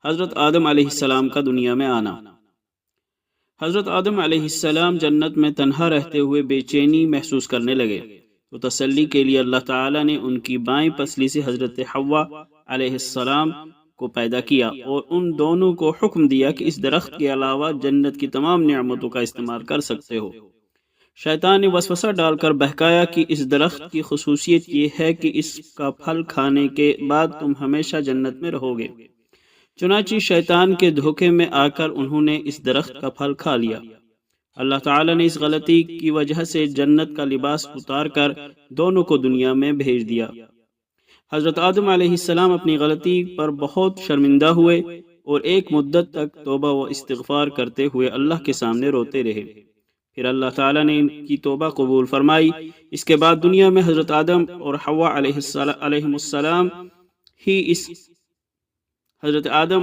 حضرت آدم علیہ السلام کا دنیا میں آنا۔ حضرت آدم علیہ السلام جنت میں تنہا رہتے ہوئے بے چینی محسوس کرنے لگے تو تسلی کے لیے اللہ تعالیٰ نے ان کی بائیں پسلی سے حضرت حوا علیہ السلام کو پیدا کیا اور ان دونوں کو حکم دیا کہ اس درخت کے علاوہ جنت کی تمام نعمتوں کا استعمال کر سکتے ہو۔ شیطان نے وسوسہ ڈال کر بہکایا کہ اس درخت کی خصوصیت یہ ہے کہ اس کا پھل کھانے کے بعد تم ہمیشہ جنت میں رہو گے۔ چنانچہ شیطان کے دھوکے میں آ کر انہوں نے اس درخت کا پھل کھا لیا۔ اللہ تعالیٰ نے اس غلطی کی وجہ سے جنت کا لباس اتار کر دونوں کو دنیا میں بھیج دیا۔ حضرت آدم علیہ السلام اپنی غلطی پر بہت شرمندہ ہوئے اور ایک مدت تک توبہ و استغفار کرتے ہوئے اللہ کے سامنے روتے رہے۔ پھر اللہ تعالیٰ نے ان کی توبہ قبول فرمائی۔ اس کے بعد دنیا میں حضرت آدم اور حوا علیہ السلام ہی حضرت آدم